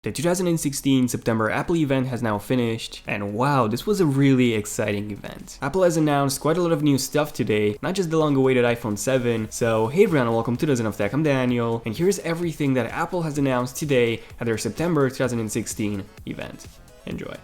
The 2016 September Apple event has now finished, and wow, this was a really exciting event. Apple has announced quite a lot of new stuff today, not just the long-awaited iPhone 7. So hey everyone, welcome to the Zen of Tech, I'm Daniel, and here's everything that Apple has announced today at their September 2016 event. Enjoy.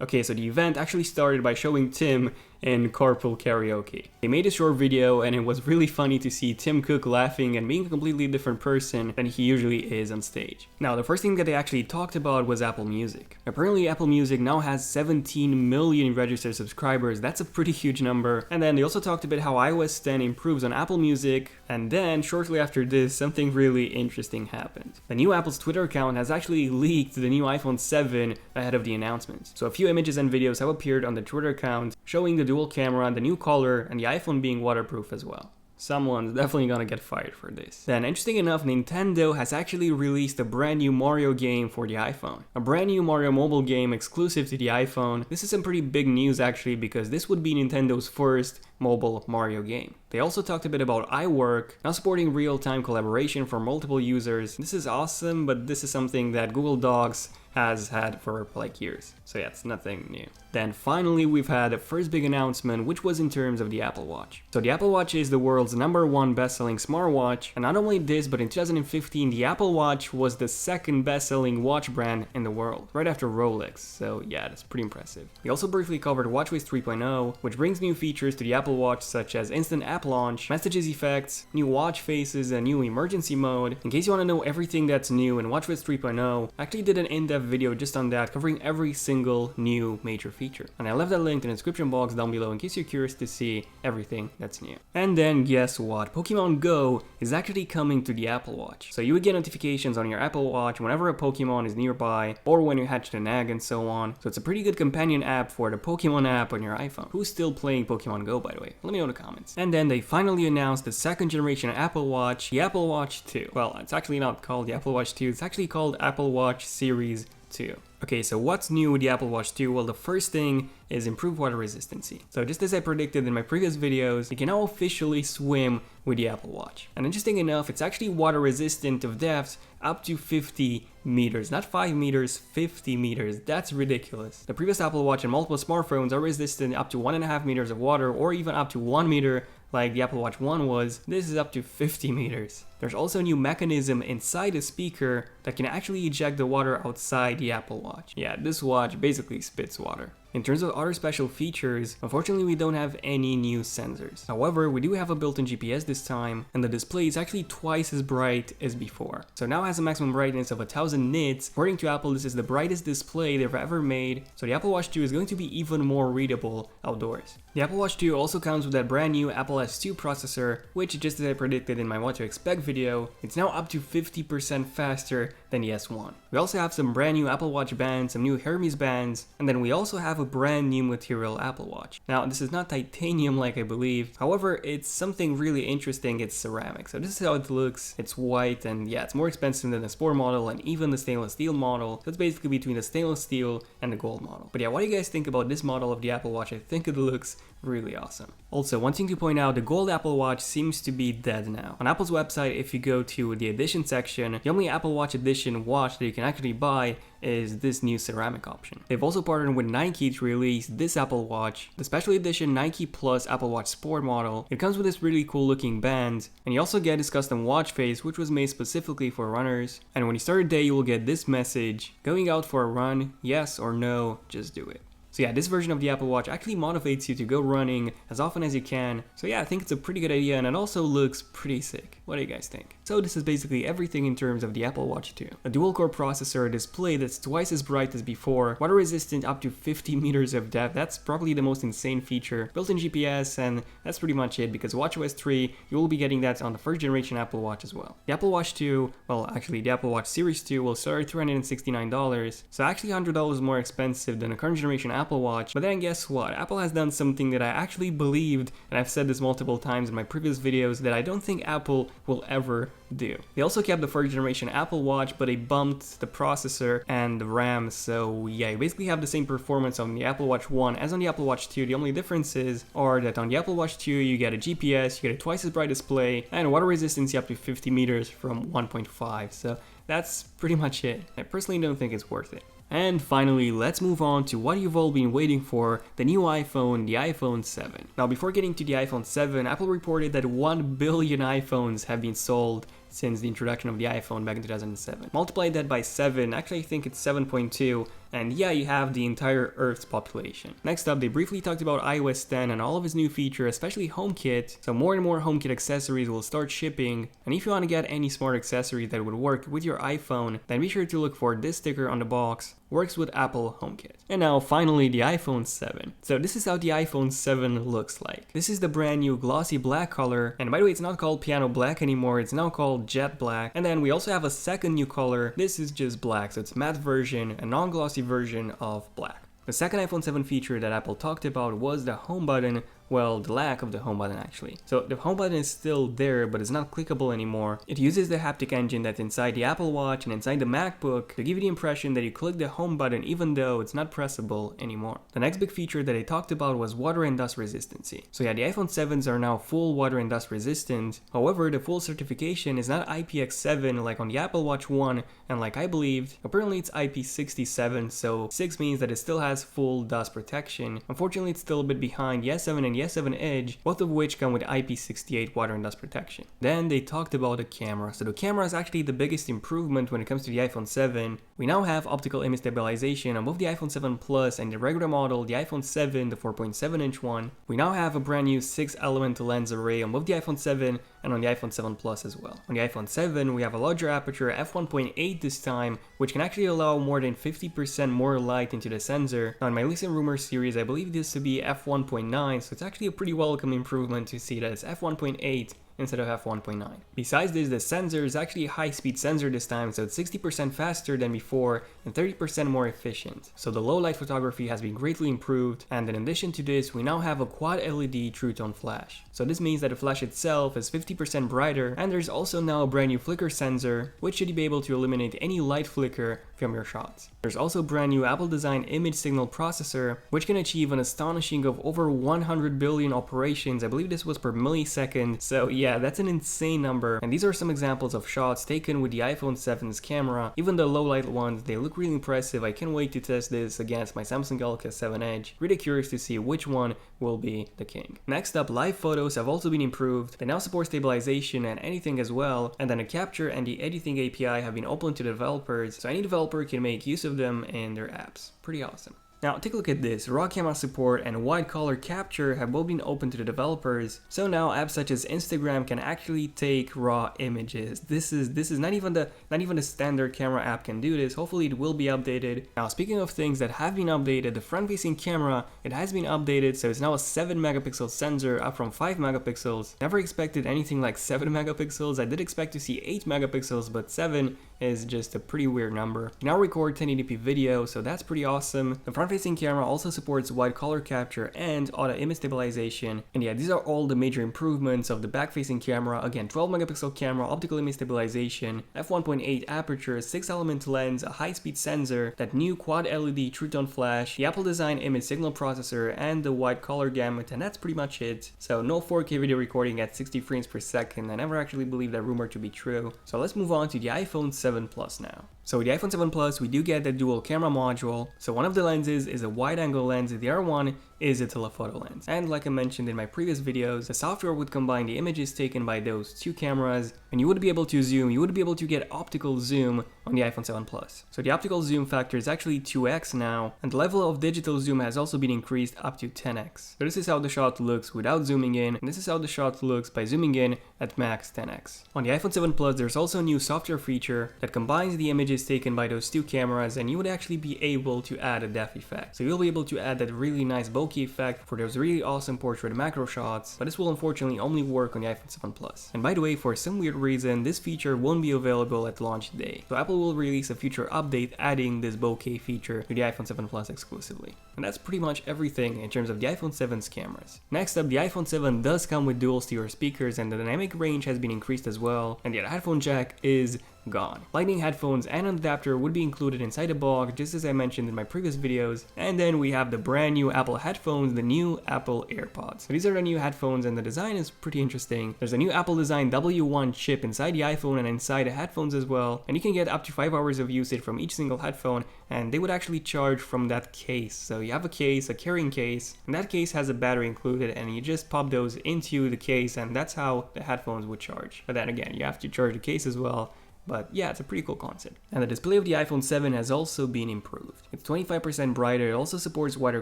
Okay, so the event actually started by showing Tim in carpool karaoke. They made a short video and it was really funny to see Tim Cook laughing and being a completely different person than he usually is on stage. Now, the first thing that they actually talked about was Apple Music. Apparently, Apple Music now has 17 million registered subscribers. That's a pretty huge number. And then they also talked about how iOS 10 improves on Apple Music. And then, shortly after this, something really interesting happened. The new Apple's Twitter account has actually leaked the new iPhone 7 ahead of the announcement. So a few images and videos have appeared on the Twitter account showing the dual camera, the new color, and the iPhone being waterproof as well. Someone's definitely gonna get fired for this. Then, interesting enough, Nintendo has actually released a brand new Mario game for the iPhone. A brand new Mario mobile game exclusive to the iPhone. This is some pretty big news actually, because this would be Nintendo's first mobile Mario game. They also talked a bit about iWork, now supporting real-time collaboration for multiple users. This is awesome, but this is something that Google Docs has had for like years. So yeah, it's nothing new. Then finally, we've had a first big announcement, which was in terms of the Apple Watch. So the Apple Watch is the world's #1 best-selling smartwatch. And not only this, but in 2015, the Apple Watch was the second best-selling watch brand in the world, right after Rolex. So yeah, that's pretty impressive. We also briefly covered WatchOS 3.0, which brings new features to the Apple Watch, such as instant app launch, messages effects, new watch faces, and new emergency mode. In case you want to know everything that's new in WatchOS 3.0, I actually did an in-depth video just on that, covering every single new major feature. And I left that link in the description box down below in case you're curious to see everything that's new. And then guess what? Pokemon Go is actually coming to the Apple Watch. So you would get notifications on your Apple Watch whenever a Pokemon is nearby, or when you hatch an egg and so on. So it's a pretty good companion app for the Pokemon app on your iPhone. Who's still playing Pokemon Go, by the way? Let me know in the comments. And then they finally announced the second generation Apple Watch, the Apple Watch 2. Well, it's actually not called the Apple Watch 2, it's actually called Apple Watch Series 2. Okay, so what's new with the Apple Watch 2? Well, the first thing is improved water resistance. So just as I predicted in my previous videos, you can now officially swim with the Apple Watch. And interesting enough, it's actually water resistant of depths up to 50 meters. Not 5 meters, 50 meters. That's ridiculous. The previous Apple Watch and multiple smartphones are resistant up to 1.5 meters of water, or even up to 1 meter like the Apple Watch 1 was. This is up to 50 meters. There's also a new mechanism inside the speaker that can actually eject the water outside the Apple Watch. Yeah, this watch basically spits water. In terms of other special features, unfortunately we don't have any new sensors. However, we do have a built-in GPS this time, and the display is actually twice as bright as before. So now it has a maximum brightness of 1000 nits. According to Apple, this is the brightest display they've ever made, so the Apple Watch 2 is going to be even more readable outdoors. The Apple Watch 2 also comes with that brand new Apple S2 processor, which, just as I predicted in my What to Expect video, it's now up to 50% faster than the S1. We also have some brand new Apple Watch bands, some new Hermes bands, and then we also have a brand new material Apple Watch. Now, this is not titanium like I believe, however, it's something really interesting. It's ceramic. So this is how it looks. It's white, and yeah, it's more expensive than the Sport model and even the stainless steel model. So it's basically between the stainless steel and the gold model. But yeah, what do you guys think about this model of the Apple Watch? I think it looks really awesome. Also, one thing to point out, the gold Apple Watch seems to be dead now. On Apple's website, if you go to the edition section, the only Apple Watch edition watch that you can actually buy is this new ceramic option. They've also partnered with Nike to release this Apple Watch, the special edition Nike Plus Apple Watch Sport model. It comes with this really cool looking band, and you also get this custom watch face, which was made specifically for runners. And when you start a day, you will get this message: going out for a run, yes or no, just do it. So yeah, this version of the Apple Watch actually motivates you to go running as often as you can. So yeah, I think it's a pretty good idea, and it also looks pretty sick. What do you guys think? So this is basically everything in terms of the Apple Watch 2. A dual-core processor, a display that's twice as bright as before, water resistant up to 50 meters of depth. That's probably the most insane feature. Built-in GPS, and that's pretty much it, because WatchOS 3, you will be getting that on the first generation Apple Watch as well. The Apple Watch 2, well actually the Apple Watch Series 2 will start at $369, so actually $100 more expensive than the current generation Apple Apple Watch. But then guess what? Apple has done something that I actually believed, and I've said this multiple times in my previous videos, that I don't think Apple will ever do. They also kept the 4th generation Apple Watch, but they bumped the processor and the RAM, so yeah, you basically have the same performance on the Apple Watch 1 as on the Apple Watch 2. The only differences are that on the Apple Watch 2 you get a GPS, you get a twice as bright display, and water resistance up to 50 meters from 1.5, so that's pretty much it. I personally don't think it's worth it. And finally, let's move on to what you've all been waiting for, the new iPhone, the iPhone 7. Now, before getting to the iPhone 7, Apple reported that 1 billion iPhones have been sold since the introduction of the iPhone back in 2007. Multiply that by 7, actually I think it's 7.2, and yeah, you have the entire Earth's population. Next up, they briefly talked about iOS 10 and all of its new features, especially HomeKit. So more and more HomeKit accessories will start shipping, and if you want to get any smart accessory that would work with your iPhone, then be sure to look for this sticker on the box. Works with Apple HomeKit. And now finally the iPhone 7. So this is how the iPhone 7 looks like. This is the brand new glossy black color, and by the way, it's not called piano black anymore, it's now called jet black. And then we also have a second new color. This is just black, so it's matte version, a non-glossy version of black. The second iPhone 7 feature that Apple talked about was the home button. Well, the lack of the home button actually. So the home button is still there, but it's not clickable anymore. It uses the haptic engine that's inside the Apple Watch and inside the MacBook to give you the impression that you click the home button even though it's not pressable anymore. The next big feature that they talked about was water and dust resistancy. So yeah, the iPhone 7s are now full water and dust resistant. However, the full certification is not IPX7 like on the Apple Watch 1 and like I believed. Apparently it's IP67, so 6 means that it still has full dust protection. Unfortunately, it's still a bit behind the S7 and the S7 Edge, both of which come with IP68 water and dust protection. Then they talked about the camera. So the camera is actually the biggest improvement when it comes to the iPhone 7. We now have optical image stabilization on both the iPhone 7 Plus and the regular model, the iPhone 7, the 4.7-inch one. We now have a brand new 6-element lens array on both the iPhone 7 and on the iPhone 7 Plus as well. On the iPhone 7, we have a larger aperture, f1.8 this time, which can actually allow more than 50% more light into the sensor. Now in my recent rumor series, I believe this to be f1.9, so it's actually a pretty welcome improvement to see that it's f1.8 instead of f1.9. Besides this, the sensor is actually a high-speed sensor this time, so it's 60% faster than before and 30% more efficient. So the low-light photography has been greatly improved, and in addition to this, we now have a quad LED True Tone flash. So this means that the flash itself is 50% brighter, and there's also now a brand new flicker sensor, which should be able to eliminate any light flicker from your shots. There's also a brand new Apple design image signal processor, which can achieve an astonishing of over 100 billion operations. I believe this was per millisecond, so yeah, that's an insane number. And these are some examples of shots taken with the iPhone 7's camera. Even the low light ones, they look really impressive. I can't wait to test this against my Samsung Galaxy S7 Edge. Really curious to see which one will be the king. Next up, live photos have also been improved. They now support stabilization and editing as well, and then the capture and the editing API have been open to developers, so any developer can make use of them in their apps. Pretty awesome. Now take a look at this. Raw camera support and wide color capture have both been open to the developers. So now apps such as Instagram can actually take raw images. This is not even the standard camera app can do this. Hopefully it will be updated. Now speaking of things that have been updated, the front facing camera, it has been updated, so it's now a 7 megapixel sensor up from 5 megapixels. Never expected anything like 7 megapixels. I did expect to see 8 megapixels, but 7 is just a pretty weird number. You now record 1080p video, so that's pretty awesome. The front-facing camera also supports wide color capture and auto image stabilization. And yeah, these are all the major improvements of the back-facing camera. Again, 12 megapixel camera, optical image stabilization, f1.8 aperture, 6-element lens, a high-speed sensor, that new quad LED True Tone flash, the Apple design image signal processor, and the wide color gamut, and that's pretty much it. So no 4K video recording at 60 frames per second. I never actually believed that rumor to be true. So let's move on to the iPhone 7 Plus now. So with the iPhone 7 Plus, we do get the dual camera module. So one of the lenses is a wide angle lens, the other one is a telephoto lens. And like I mentioned in my previous videos, the software would combine the images taken by those two cameras, and you would be able to zoom, you would be able to get optical zoom on the iPhone 7 Plus. So the optical zoom factor is actually 2x now, and the level of digital zoom has also been increased up to 10x. So this is how the shot looks without zooming in, and this is how the shot looks by zooming in at max 10x. On the iPhone 7 Plus, there's also a new software feature that combines the images taken by those two cameras, and you would actually be able to add a depth effect. So you'll be able to add that really nice bokeh bokeh effect for those really awesome portrait macro shots, but this will unfortunately only work on the iPhone 7 Plus. And by the way, for some weird reason, this feature won't be available at launch day. So Apple will release a future update adding this bokeh feature to the iPhone 7 Plus exclusively. And that's pretty much everything in terms of the iPhone 7's cameras. Next up, the iPhone 7 does come with dual stereo speakers, and the dynamic range has been increased as well, and the headphone jack is gone. Lightning headphones and an adapter would be included inside the box, just as I mentioned in my previous videos. And then we have the brand new Apple headphones, the new Apple AirPods. So these are the new headphones, and the design is pretty interesting. There's a new Apple design W1 chip inside the iPhone and inside the headphones as well, and you can get up to 5 hours of usage from each single headphone, and they would actually charge from that case. So you have a case, a carrying case, and that case has a battery included, and you just pop those into the case, and that's how the headphones would charge. But then again, you have to charge the case as well. But yeah, it's a pretty cool concept. And the display of the iPhone 7 has also been improved. It's 25% brighter, it also supports wider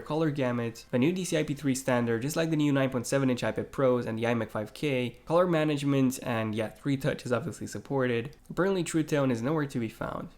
color gamut, a new DCI-P3 standard just like the new 9.7-inch iPad Pros and the iMac 5K, color management, and yeah, 3Touch is obviously supported. Apparently True Tone is nowhere to be found.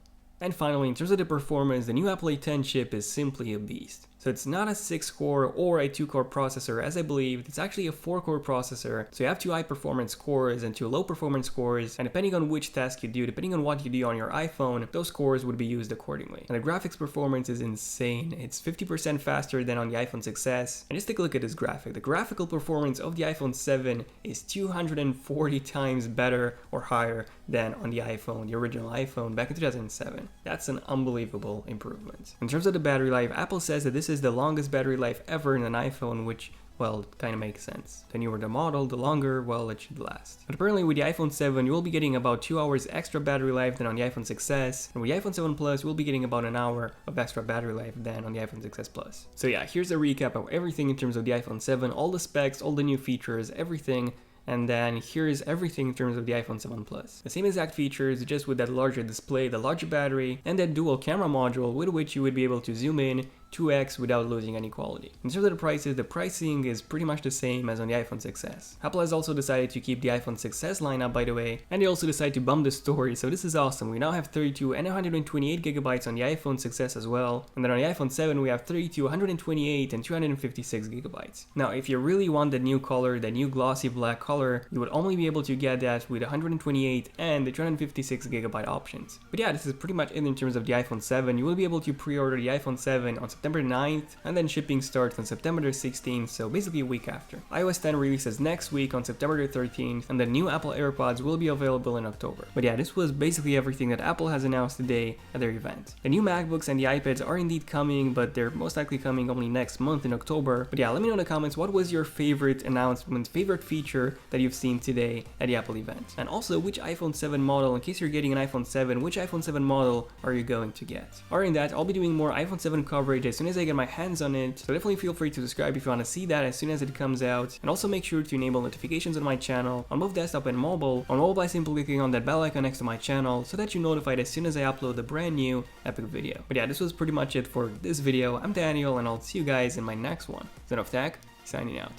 And finally, in terms of the performance, the new Apple A10 chip is simply a beast. So it's not a 6-core or a 2-core processor as I believed, it's actually a 4-core processor. So you have 2 high performance cores and 2 low performance cores, and depending on which task you do, depending on what you do on your iPhone, those cores would be used accordingly. And the graphics performance is insane. It's 50% faster than on the iPhone 6s. And just take a look at this graphic. The graphical performance of the iPhone 7 is 240 times better or higher than on the iPhone, the original iPhone back in 2007. That's an unbelievable improvement. In terms of the battery life, Apple says that this is the longest battery life ever in an iPhone, which, well, kind of makes sense. The newer the model, the longer, well, it should last. But apparently with the iPhone 7, you will be getting about 2 hours extra battery life than on the iPhone 6s, and with the iPhone 7 Plus, we'll be getting about an hour of extra battery life than on the iPhone 6s Plus. So yeah, here's a recap of everything in terms of the iPhone 7, all the specs, all the new features, everything. And then here's everything in terms of the iPhone 7 Plus. The same exact features, just with that larger display, the larger battery, and that dual camera module with which you would be able to zoom in 2x without losing any quality. In terms of the prices, the pricing is pretty much the same as on the iPhone 6s. Apple has also decided to keep the iPhone 6s lineup, by the way, and they also decided to bump the storage, so this is awesome. We now have 32 and 128 gigabytes on the iPhone 6s as well, and then on the iPhone 7 we have 32, 128 and 256 gigabytes. Now if you really want the new color, the new glossy black color, you would only be able to get that with 128 and the 256 gigabyte options. But yeah, this is pretty much it in terms of the iPhone 7. You will be able to pre-order the iPhone 7 on September 9th, and then shipping starts on September 16th, so basically a week after. iOS 10 releases next week on September 13th, and the new Apple AirPods will be available in October. But yeah, this was basically everything that Apple has announced today at their event. The new MacBooks and the iPads are indeed coming, but they're most likely coming only next month in October. But yeah, let me know in the comments what was your favorite announcement, favorite feature that you've seen today at the Apple event. And also, which iPhone 7 model, in case you're getting an iPhone 7, which iPhone 7 model are you going to get? Other than that, I'll be doing more iPhone 7 coverage as soon as I get my hands on it, so definitely feel free to subscribe if you want to see that as soon as it comes out, and also make sure to enable notifications on my channel on both desktop and mobile, on mobile by simply clicking on that bell icon next to my channel so that you're notified as soon as I upload a brand new epic video. But yeah, this was pretty much it for this video. I'm Daniel, and I'll see you guys in my next one. Zen of Tech, signing out.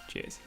Cheers.